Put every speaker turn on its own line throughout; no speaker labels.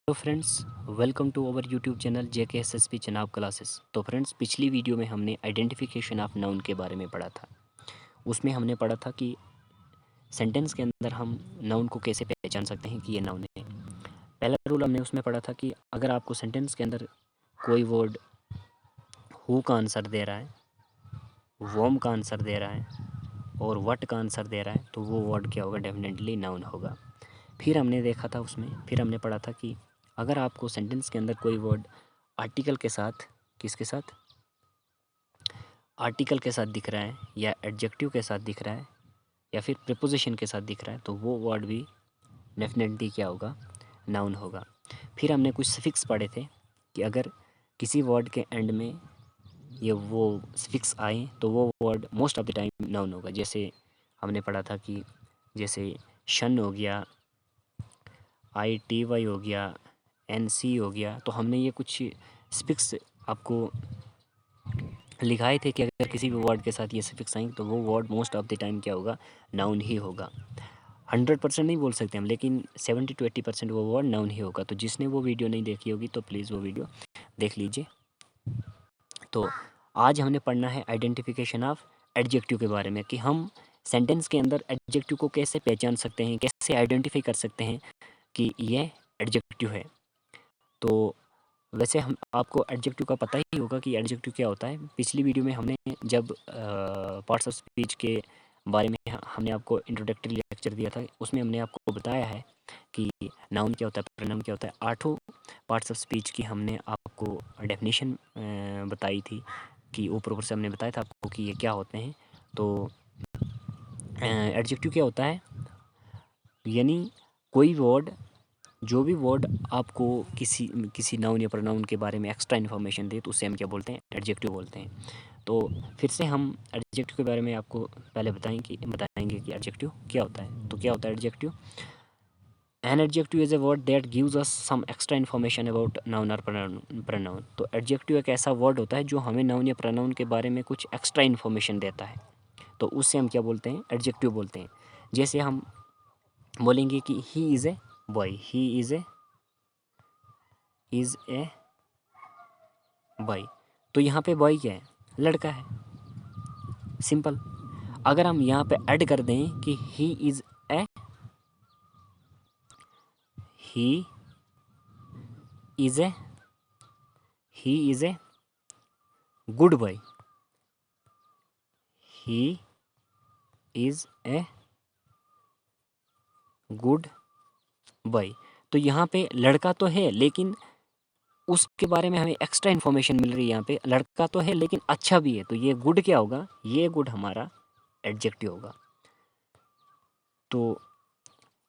Hello friends, welcome to our YouTube channel JKSSP Chenab classes. तो friends, पिछली video में हमने आइडेंटिफिकेशन ऑफ नाउन के बारे में पढ़ा था। उसमें हमने पढ़ा था कि सेंटेंस के अंदर हम नाउन को कैसे पहचान सकते हैं कि ये नाउन है। पहला रूल हमने उसमें पढ़ा था कि अगर आपको सेंटेंस के अंदर कोई वर्ड हु का आंसर दे रहा है, वॉम का आंसर दे रहा है और वट का आंसर दे रहा है, तो वो वर्ड क्या होगा? डेफिनेटली नाउन होगा। फिर हमने देखा था फिर हमने पढ़ा था कि अगर आपको सेंटेंस के अंदर कोई वर्ड आर्टिकल के साथ, किसके साथ? आर्टिकल के साथ दिख रहा है या एडजेक्टिव के साथ दिख रहा है या फिर प्रीपोजिशन के साथ दिख रहा है, तो वो वर्ड भी डेफिनेटली क्या होगा? नाउन होगा। फिर हमने कुछ सफिक्स पढ़े थे कि अगर किसी वर्ड के एंड में ये वो सफिक्स आए तो वो word most of the time noun होगा। जैसे हमने पढ़ा था कि जैसे शन हो गया, ITY हो गया, NC हो गया, तो हमने ये कुछ सफिक्स आपको लिखाए थे कि अगर किसी भी वर्ड के साथ ये सफिक्स आएंगे तो वो word most of the time क्या होगा? नाउन ही होगा। 100% नहीं बोल सकते हम, लेकिन 70 to 80% वो वर्ड नाउन ही होगा। तो जिसने वो वीडियो नहीं देखी होगी तो प्लीज़ वो वीडियो देख लीजिए। तो आज हमने पढ़ना है आइडेंटिफिकेशन ऑफ एडजेक्टिव के बारे में कि हम सेंटेंस के अंदर एडजेक्टिव को कैसे पहचान सकते हैं, कैसे आइडेंटिफाई कर सकते हैं कि ये एडजेक्टिव है। तो वैसे हम आपको एडजेक्टिव का पता ही होगा कि एडजेक्टिव क्या होता है। पिछली वीडियो में हमने जब पार्ट्स ऑफ स्पीच के बारे में हमने आपको इंट्रोडक्टरी लेक्चर दिया था, उसमें हमने आपको बताया है कि नाउन क्या होता है, प्रोनाउन क्या होता है। 8 पार्ट्स ऑफ स्पीच की हमने आपको डेफिनेशन बताई थी कि ऊपर से हमने बताया था आपको कि ये क्या होते हैं। तो एडजेक्टिव क्या होता है? यानी कोई वर्ड, जो भी वर्ड आपको किसी किसी नाउन या प्रोनाउन के बारे में एक्स्ट्रा इन्फॉर्मेशन दे तो उसे हम क्या बोलते हैं? एडजेक्टिव बोलते हैं। तो फिर से हम एडजेक्टिव के बारे में आपको पहले बताएंगे कि एडजेक्टिव क्या होता है। तो क्या होता है adjective? An adjective is a word that gives us some extra information about noun और प्रोनाउन। तो एडजेक्टिव एक ऐसा वर्ड होता है जो हमें नाउन या प्रोनाउन के बारे में कुछ एक्स्ट्रा इन्फॉर्मेशन देता है, तो उससे हम क्या बोलते हैं? एडजेक्टिव बोलते हैं। जैसे हम बोलेंगे कि he is a boy, he is a boy, तो यहाँ पे बॉय क्या है? लड़का है, सिंपल। अगर हम यहाँ पे ऐड कर दें कि he is a he is a he is a good boy, he is a good boy, तो यहाँ पे लड़का तो है लेकिन उसके बारे में हमें एक्स्ट्रा इन्फॉर्मेशन मिल रही है। यहाँ पे लड़का तो है लेकिन अच्छा भी है, तो ये गुड क्या होगा? ये गुड हमारा एडजेक्टिव होगा। तो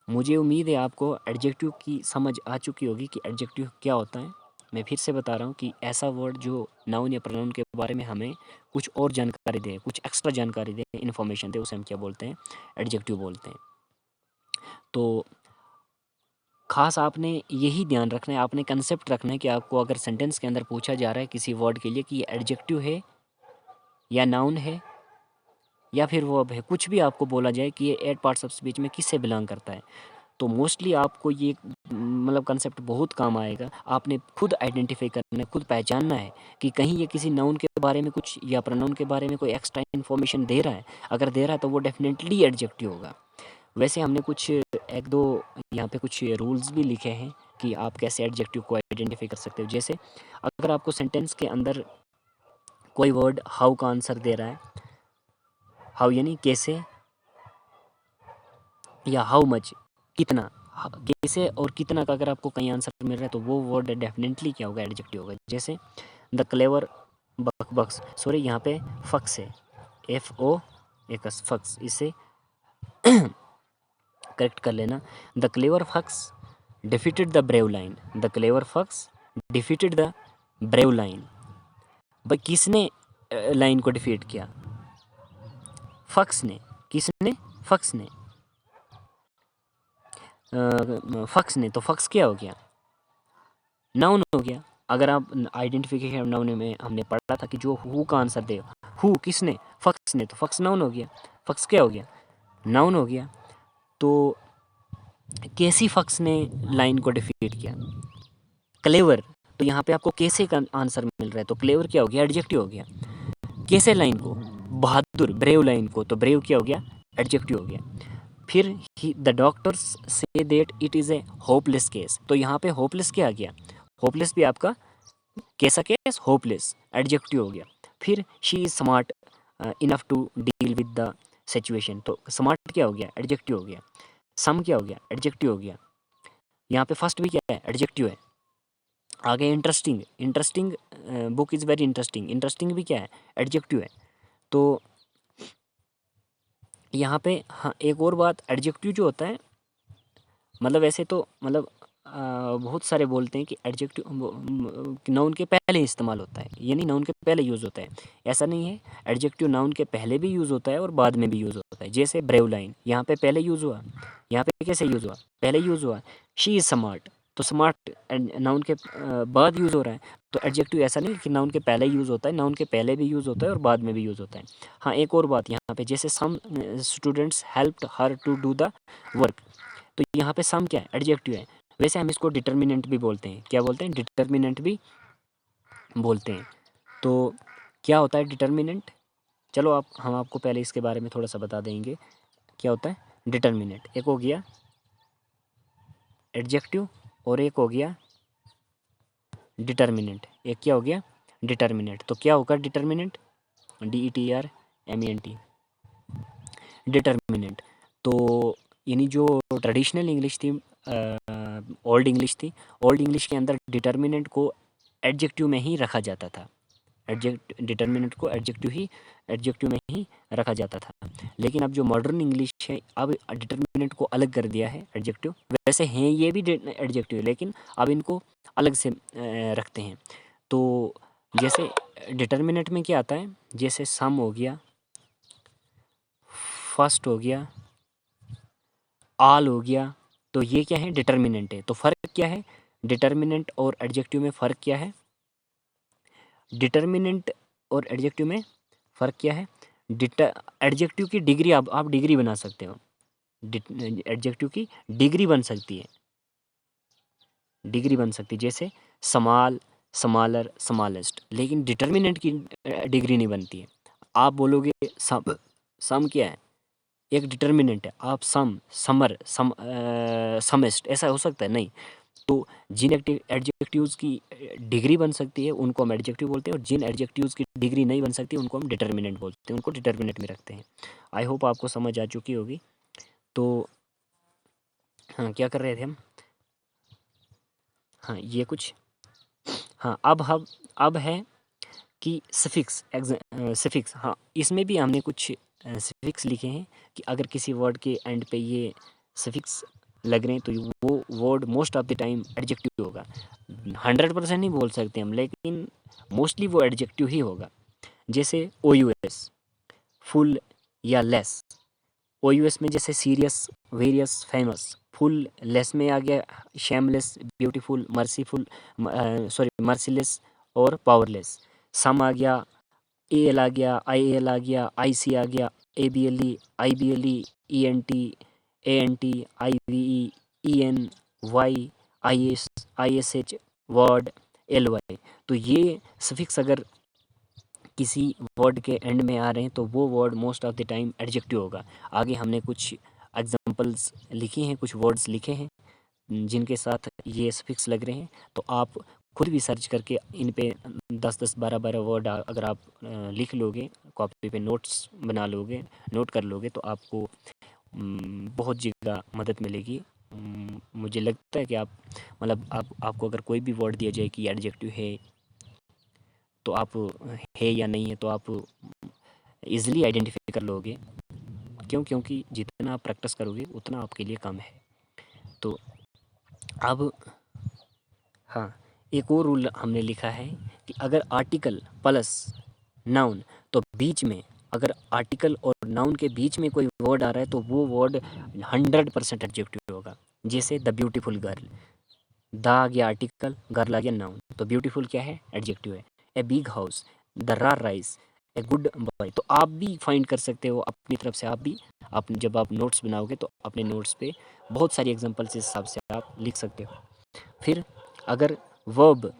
मुझे उम्मीद है आपको एडजेक्टिव की समझ आ चुकी होगी कि एडजेक्टिव क्या होता है। मैं फिर से बता रहा हूँ कि ऐसा वर्ड जो नाउन या प्रोनाउन के बारे में हमें कुछ और जानकारी दे, कुछ एक्स्ट्रा जानकारी दे, इन्फॉर्मेशन दे, उसे हम क्या बोलते हैं? एडजेक्टिव बोलते हैं। तो खास आपने यही ध्यान रखना है, आपने कंसेप्ट रखना है कि आपको अगर सेंटेंस के अंदर पूछा जा रहा है किसी वर्ड के लिए कि ये एडजेक्टिव है या नाउन है या फिर वर्ब है, कुछ भी आपको बोला जाए कि ये 8 पार्ट्स ऑफ स्पीच में किससे बिलोंग करता है, तो मोस्टली आपको ये मतलब कंसेप्ट बहुत काम आएगा। आपने खुद आइडेंटिफाई करना है, खुद पहचानना है कि कहीं ये किसी नाउन के बारे में कुछ या प्रोनाउन के बारे में कोई एक्स्ट्रा इन्फॉर्मेशन दे रहा है। अगर दे रहा है तो वो डेफिनेटली एडजेक्टिव होगा। वैसे हमने कुछ एक दो यहाँ पे कुछ रूल्स भी लिखे हैं कि आप कैसे एडजेक्टिव को आइडेंटिफाई कर सकते हो। जैसे अगर आपको सेंटेंस के अंदर कोई वर्ड हाउ का आंसर दे रहा है, हाउ यानी कैसे, या हाउ मच कितना, कैसे और कितना का अगर आपको कहीं आंसर मिल रहा है तो वो वर्ड डेफिनेटली क्या होगा? एडजेक्टिव होगा। जैसे द क्लेवर बक्स, सॉरी यहाँ पे फक्स है, FO एक फक्स, इसे करेक्ट कर लेना। द क्लेवर फक्स defeated the brave line, the clever फक्स डिफीटेड द ब्रेव लाइन। भाई किसने लाइन को डिफीट किया? फक्स ने। किसने? फक्स ने। फक्स ने, तो फक्स क्या हो गया? नाउन हो गया। अगर आप आइडेंटिफिकेशन नाउन में हमने पढ़ा था कि जो हु का आंसर दे, हु किसने? फक्स ने, तो फक्स नाउन हो गया। फक्स क्या हो गया? नाउन हो गया। तो कैसी फक्स ने लाइन को डिफीट किया? क्लेवर, तो यहाँ पे आपको कैसे का आंसर मिल रहा है, तो क्लेवर क्या हो गया, एडजेक्टिव हो गया। कैसे लाइन को, बहादुर ब्रेव लाइन को, तो ब्रेव क्या हो गया, एडजेक्टिव हो गया। फिर the doctors say that it is a hopeless case, तो यहाँ पे होपलेस क्या आ गया, होपलेस भी आपका कैसा केस, होपलेस, एडजेक्टिव हो गया। फिर she is smart enough to deal with the situation, तो स्मार्ट क्या हो गया, एडजेक्टिव हो गया। सम क्या हो गया, एडजेक्टिव हो गया। यहाँ पे फर्स्ट भी क्या है, एडजेक्टिव है। आगे interesting, interesting book is very interesting, interesting भी क्या है, एडजेक्टिव है। तो यहाँ पे हाँ एक और बात, एडजेक्टिव जो होता है, मतलब ऐसे तो मतलब बहुत सारे बोलते हैं कि एडजेक्टिव नाउन के पहले इस्तेमाल होता है, यानी नाउन के पहले यूज़ होता है। ऐसा नहीं है, एडजेक्टिव नाउन के पहले भी यूज़ होता है और बाद में भी यूज़ होता है। जैसे ब्रेव लाइन, यहाँ पे पहले यूज़ हुआ, यहाँ पे कैसे यूज़ हुआ, पहले यूज़ हुआ। शी इज़ स्मार्ट, तो स्मार्ट नाउन के बाद यूज़ हो रहा है। तो एडजेक्टिव ऐसा नहीं कि नाउन के पहले यूज़ होता है, नाउन के पहले भी यूज़ होता है और बाद में भी यूज़ होता है। हाँ एक और बात यहाँ पे, जैसे some students helped her to do the work, तो यहाँ पे सम क्या है, एडजेक्टिव है। वैसे हम इसको डिटर्मिनेंट भी बोलते हैं, क्या बोलते हैं, डिटर्मिनेंट भी बोलते हैं। तो क्या होता है डिटर्मिनेंट, चलो आप हम आपको पहले इसके बारे में थोड़ा सा बता देंगे क्या होता है डिटर्मिनेंट। एक हो गया एडजेक्टिव और एक हो गया डिटर्मिनेंट, एक क्या हो गया डिटर्मिनेंट। तो क्या होगा डिटर्मिनेंट, DETRMINENT, डिटर्मिनेंट। तो यानी जो ट्रेडिशनल इंग्लिश थी, ओल्ड इंग्लिश थी, ओल्ड इंग्लिश के अंदर डिटर्मिनेंट को एडजेक्टिव में ही रखा जाता था, डिटर्मिनेंट को एडजेक्टिव में ही रखा जाता था। लेकिन अब जो मॉडर्न इंग्लिश है, अब डिटर्मिनेंट को अलग कर दिया है एडजेक्टिव। वैसे हैं ये भी एडजेक्टिव, लेकिन अब इनको अलग से रखते हैं। तो जैसे डिटर्मिनेंट में क्या आता है, जैसे सम हो गया, फर्स्ट हो गया, ऑल हो गया, तो ये क्या है डिटर्मिनेंट है। तो फ़र्क क्या है डिटर्मिनेंट और एडजेक्टिव में, फ़र्क क्या है, डिटर्मिनेंट और एडजेक्टिव में फ़र्क क्या है, एडजेक्टिव की डिग्री आप डिग्री बना सकते हो, एडजेक्टिव की डिग्री बन सकती है, डिग्री बन सकती है। जैसे समाल, समालर, समालेस्ट, लेकिन डिटर्मिनेंट की डिग्री नहीं बनती है। आप बोलोगे सम क्या है, एक डिटर्मिनेंट है, आप सम, समर, समेस्ट, ऐसा हो सकता है नहीं। तो जिन एडजेक्टिव्स की डिग्री बन सकती है उनको हम एडजेक्टिव बोलते हैं, और जिन एडजेक्टिव्स की डिग्री नहीं बन सकती उनको हम डिटर्मिनेंट बोलते हैं, उनको डिटर्मिनेंट में रखते हैं। आई होप आपको समझ आ चुकी होगी। तो हाँ क्या कर रहे थे हम, हाँ ये कुछ, हाँ अब है कि सफिक्स, सफिक्स, हाँ इसमें भी हमने कुछ सफिक्स लिखे हैं कि अगर किसी वर्ड के एंड पे ये सफिक्स लग रहे हैं तो वो word most of the time adjective होगा। 100% नहीं बोल सकते हम, लेकिन मोस्टली वो एडजेक्टिव ही होगा। जैसे OUS, फुल या लेस। OUS में जैसे serious, various, famous. Full less में आ गया शेमलेस, ब्यूटीफुल, मर्सीफुल, मर्सीलेस और पावरलेस। सम आ गया, AL आ गया, IAL आ गया, IC आ गया, ABLE, IBLE, ENT, ANT, IVE, ENY, IS, ISH, word, LY। तो ये सफिक्स अगर किसी वर्ड के एंड में आ रहे हैं तो वो word most of the time adjective होगा। आगे हमने कुछ एग्जांपल्स लिखी हैं, कुछ वर्ड्स लिखे हैं जिनके साथ ये सफिक्स लग रहे हैं। तो आप खुद भी सर्च करके इन पे 10-10, 12-12 वर्ड अगर आप लिख लोगे, कॉपी पे नोट्स बना लोगे, नोट कर लोगे, तो आपको बहुत जगह मदद मिलेगी। मुझे लगता है कि आप मतलब आपको अगर कोई भी वर्ड दिया जाए कि एडजेक्टिव है, तो आप है या नहीं है तो आप ईज़िली आइडेंटिफाई कर लोगे। क्यों? क्योंकि जितना आप प्रैक्टिस करोगे उतना आपके लिए कम है। तो अब हाँ, एक और रूल हमने लिखा है कि अगर आर्टिकल प्लस नाउन, तो बीच में अगर आर्टिकल और नाउन के बीच में कोई वर्ड आ रहा है तो वो वर्ड 100% एडजेक्टिव होगा। जैसे द ब्यूटीफुल गर्ल, द आ गया आर्टिकल, गर्ल आ गया नाउन, तो ब्यूटीफुल क्या है, एडजेक्टिव है। ए बिग हाउस, द रार राइस, ए गुड बॉय। तो आप भी फाइंड कर सकते हो अपनी तरफ से, आप भी जब आप नोट्स बनाओगे तो अपने नोट्स पे बहुत सारी एग्जांपल्स इस हिसाब से आप लिख सकते हो। फिर अगर वर्ब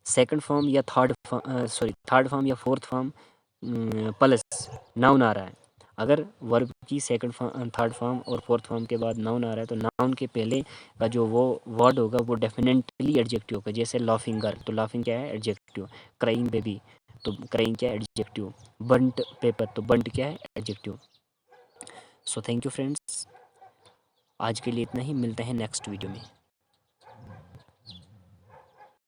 सेकंड फॉर्म या थर्ड फॉर्म या फोर्थ फॉर्म प्लस नाउन आ रहा है, अगर वर्ब की सेकंड फॉर्म, थर्ड फॉर्म और फोर्थ फॉर्म के बाद नाउन आ रहा है, तो नाउन के पहले का जो वो वर्ड होगा वो डेफिनेटली एडजेक्टिव होगा। जैसे लाफिंग गर्ल, तो लाफिंग क्या है? एडजेक्टिव। क्राइंग बेबी, तो क्राइंग क्या है? एडजेक्टिव। बंट पेपर, तो बंट क्या है? Adjective. So thank you friends, आज के लिए इतना ही, मिलते हैं नेक्स्ट वीडियो में।